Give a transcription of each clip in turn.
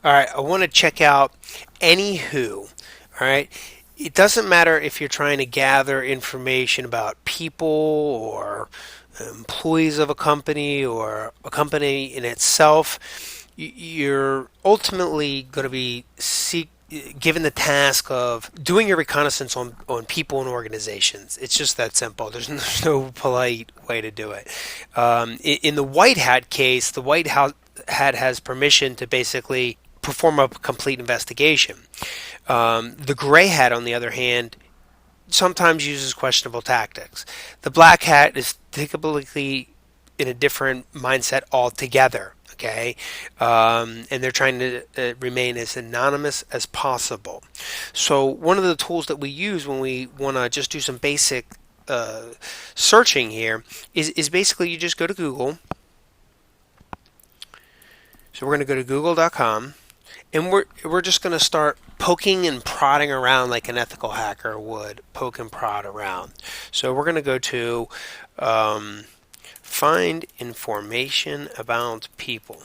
All right, I want to check out Anywho. All right, it doesn't matter if you're trying to gather information about people or employees of a company or a company in itself. You're ultimately going to be given the task of doing your reconnaissance on people and organizations. It's just that simple. There's no polite way to do it. In the white hat case, the white hat has permission to basically perform a complete investigation. The gray hat, on the other hand, sometimes uses questionable tactics. The black hat is typically in a different mindset altogether. Okay, and they're trying to remain as anonymous as possible. So one of the tools that we use when we want to just do some basic searching here is basically you just go to Google. So we're going to go to google.com, and we're just going to start poking and prodding around like an ethical hacker would poke and prod around. So we're going to go to find information about people.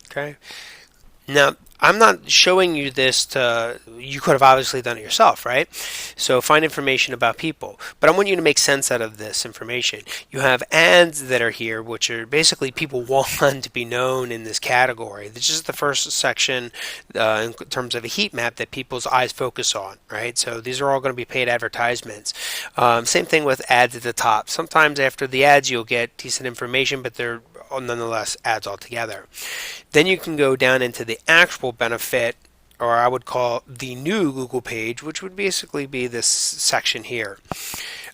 Okay. Now, I'm not showing you this you could have obviously done it yourself, right? So find information about people. But I want you to make sense out of this information. You have ads that are here, which are basically people want to be known in this category. This is the first section in terms of a heat map that people's eyes focus on, right? So these are all going to be paid advertisements. Same thing with ads at the top. Sometimes after the ads, you'll get decent information, but they're nonetheless ads altogether. Then you can go down into the actual benefit, or I would call the new Google page, which would basically be this section here.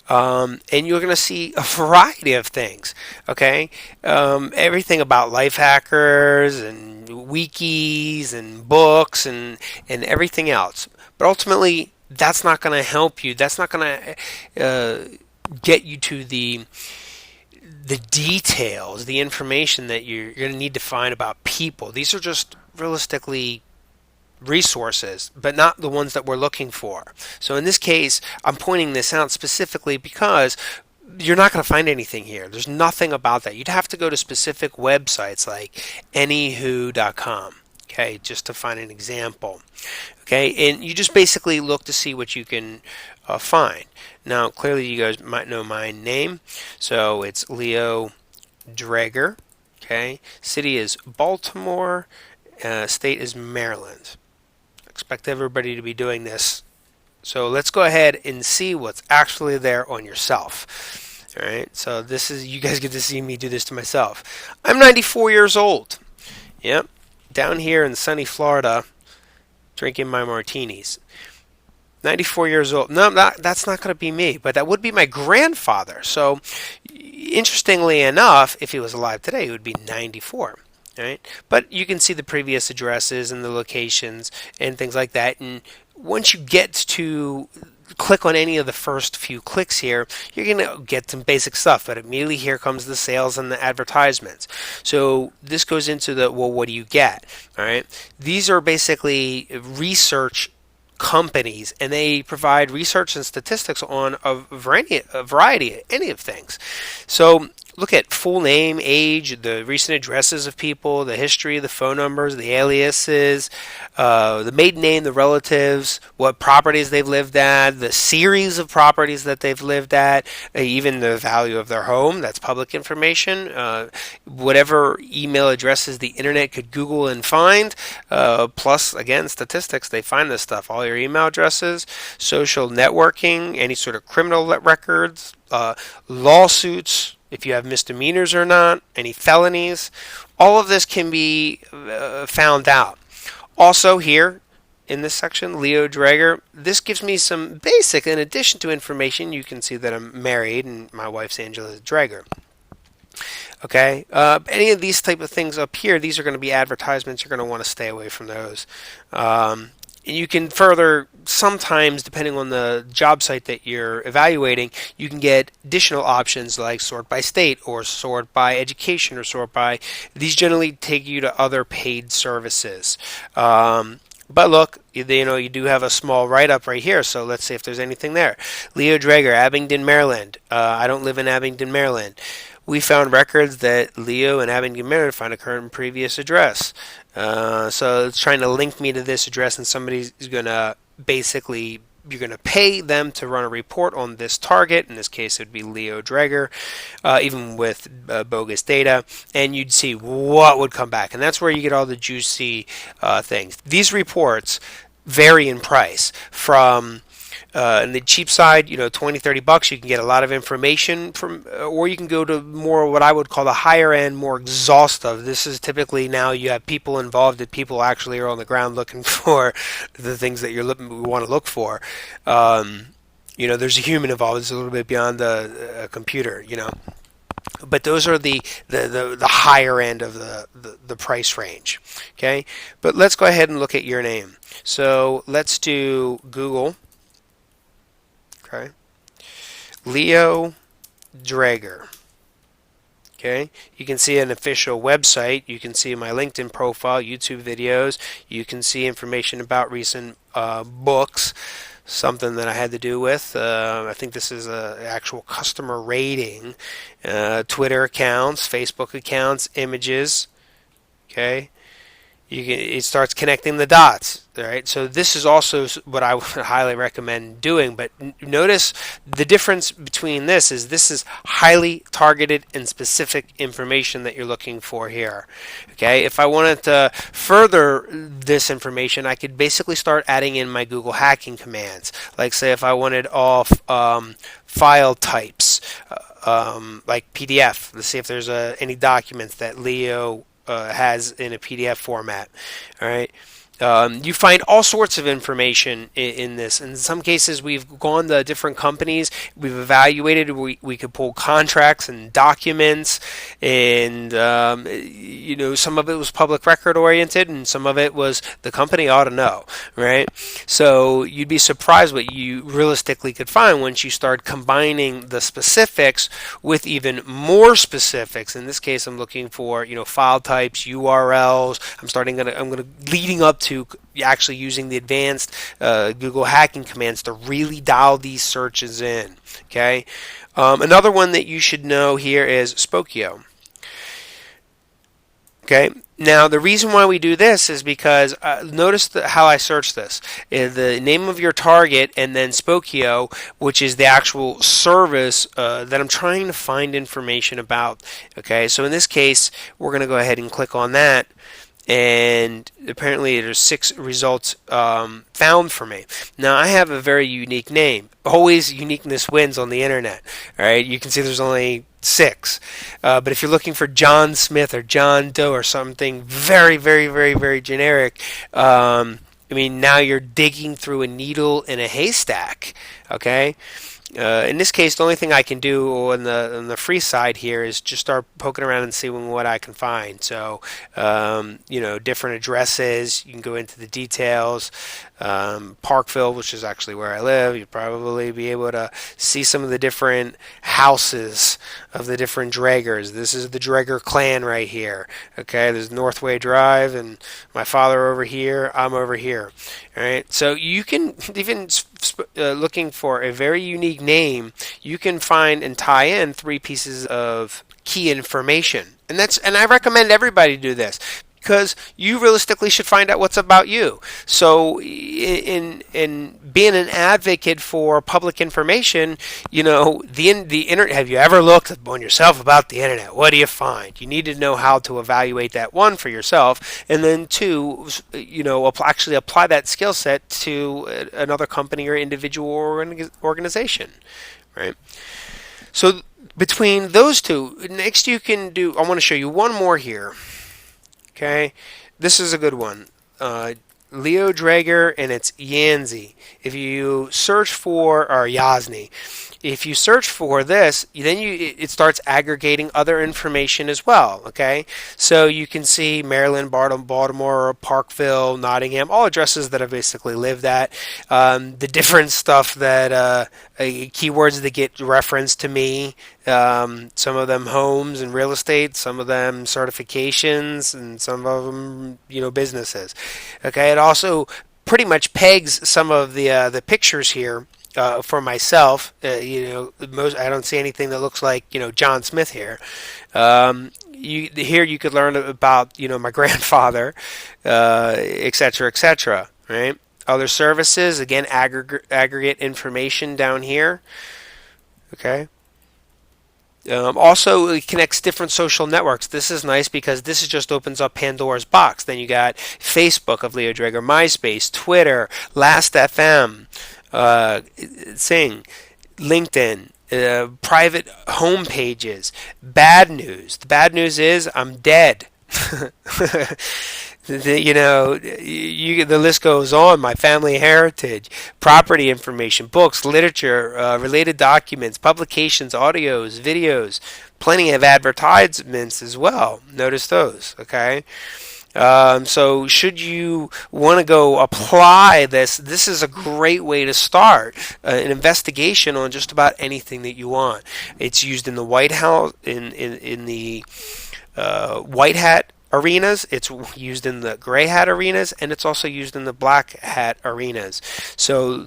And you're going to see a variety of things, okay? Everything about life hackers and wikis and books and everything else. But ultimately, that's not going to help you. That's not going to get you to the details, the information that you're going to need to find about people. These are just realistically resources, but not the ones that we're looking for. So in this case, I'm pointing this out specifically because you're not going to find anything here. There's nothing about that. You'd have to go to specific websites like anywho.com, okay, just to find an example. Okay, and you just basically look to see what you can find. Now, clearly you guys might know my name. So it's Leo Draeger. Okay, city is Baltimore. State is Maryland. Expect everybody to be doing this. So let's go ahead and see what's actually there on yourself. All right, so this is, you guys get to see me do this to myself. I'm 94 years old. Yep, down here in sunny Florida, drinking my martinis. 94 years old. No, that's not going to be me, but that would be my grandfather. So, interestingly enough, if he was alive today, he would be 94. Right? But you can see the previous addresses and the locations and things like that. And once you get to click on any of the first few clicks here, you're going to get some basic stuff. But immediately here comes the sales and the advertisements. So this goes into the, well, what do you get? All right. These are basically research companies, and they provide research and statistics on a variety any of things. So look at full name, age, the recent addresses of people, the history, the phone numbers, the aliases, the maiden name, the relatives, what properties they've lived at, the series of properties that they've lived at, even the value of their home. That's public information. Whatever email addresses the internet could Google and find, plus, again, statistics, they find this stuff. All your email addresses, social networking, any sort of criminal records, lawsuits, if you have misdemeanors or not, any felonies, all of this can be found out. Also here in this section, Leo Draeger, this gives me some basic, in addition to information, you can see that I'm married and my wife's Angela Draeger. Okay, any of these type of things up here, these are going to be advertisements. You're going to want to stay away from those. You can further, sometimes, depending on the job site that you're evaluating, you can get additional options like sort by state or sort by education or sort by, these generally take you to other paid services. But look, you do have a small write-up right here, so let's see if there's anything there. Leo Draeger, Abingdon, Maryland. I don't live in Abingdon, Maryland. we found records that Leo and Abingdon married find a current and previous address. So it's trying to link me to this address, and somebody's going to basically, you're going to pay them to run a report on this target. In this case, it would be Leo Drager, even with bogus data, and you'd see what would come back. And that's where you get all the juicy things. These reports vary in price from on the cheap side, 20, $30, you can get a lot of information from, or you can go to more what I would call the higher end, more exhaustive. This is typically now you have people involved, that people actually are on the ground looking for the things that we want to look for. There's a human involved. It's a little bit beyond the computer. But those are the higher end of the price range. Okay, but let's go ahead and look at your name. So let's do Google. Okay, Leo Drager. Okay, you can see an official website. You can see my LinkedIn profile, YouTube videos. You can see information about recent books, something that I had to do with. I think this is an actual customer rating, Twitter accounts, Facebook accounts, images. Okay. It starts connecting the dots, right? So this is also what I would highly recommend doing. But notice the difference between this is highly targeted and specific information that you're looking for here. Okay, if I wanted to further this information, I could basically start adding in my Google hacking commands. Like say if I wanted all file types, like PDF. Let's see if there's any documents that Leo has in a PDF format. All right. You find all sorts of information in this. In some cases, we've gone to different companies. We've evaluated. We could pull contracts and documents, and some of it was public record oriented, and some of it was the company ought to know, right? So you'd be surprised what you realistically could find once you start combining the specifics with even more specifics. In this case, I'm looking for file types, URLs. I'm gonna leading up to actually using the advanced Google hacking commands to really dial these searches in. Okay, another one that you should know here is Spokeo. Okay, now the reason why we do this is because notice how I search this. The name of your target and then Spokeo, which is the actual service that I'm trying to find information about. Okay, so in this case, we're going to go ahead and click on that. And apparently there's 6 results found for me. Now I have a very unique name. Always uniqueness wins on the internet. All right, you can see there's only 6. But if you're looking for John Smith or John Doe or something very, very, very, very generic, now you're digging through a needle in a haystack. Okay. In this case, the only thing I can do on the free side here is just start poking around and seeing what I can find. So, different addresses. You can go into the details. Parkville, which is actually where I live, you'd probably be able to see some of the different houses of the different Dragers. This is the Drager clan right here. Okay, there's Northway Drive, and my father over here. I'm over here. All right, so you can even looking for a very unique name, you can find and tie in 3 pieces of key information, and I recommend everybody do this. Because you realistically should find out what's about you. So, in being an advocate for public information, the internet. Have you ever looked on yourself about the internet? What do you find? You need to know how to evaluate that, 1, for yourself, and then 2, actually apply that skill set to another company or individual or organization, right? So between those 2, next you can do. I want to show you one more here. Okay, this is a good one. Leo Drager, and it's Yanzi. If you search for, or Yazni, if you search for this, then it starts aggregating other information as well. Okay, so you can see Maryland, Baltimore, Parkville, Nottingham, all addresses that I've basically lived at. The different stuff that keywords that get referenced to me. Some of them homes and real estate, some of them certifications, and some of them businesses. Okay, it also pretty much pegs some of the pictures here for myself. Most I don't see anything that looks like John Smith here. Here you could learn about my grandfather, etc., etc. Right? Other services, again, aggregate information down here. Okay. Also, it connects different social networks. This is nice because this just opens up Pandora's box. Then you got Facebook of Leo Drager, MySpace, Twitter, Last.fm, Sing, LinkedIn, private home pages. Bad news. The bad news is I'm dead. The list goes on. My family heritage, property information, books, literature, related documents, publications, audios, videos, plenty of advertisements as well. Notice those, okay? So should you want to go apply this is a great way to start an investigation on just about anything that you want. It's used in the White House, in the white hat arenas, it's used in the gray hat arenas, and it's also used in the black hat arenas. So,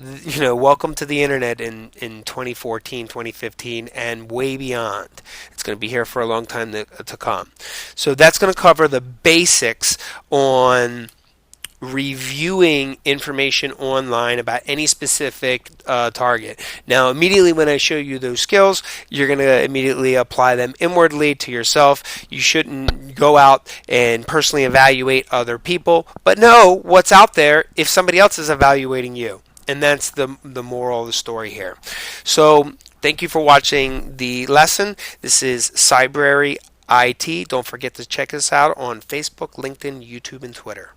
welcome to the internet in 2014, 2015, and way beyond. It's going to be here for a long time to come. So that's going to cover the basics on reviewing information online about any specific target. Now, immediately when I show you those skills, you're going to immediately apply them inwardly to yourself. You shouldn't go out and personally evaluate other people, but know what's out there if somebody else is evaluating you. And that's the moral of the story here. So, thank you for watching the lesson. This is Cybrary IT. Don't forget to check us out on Facebook, LinkedIn, YouTube, and Twitter.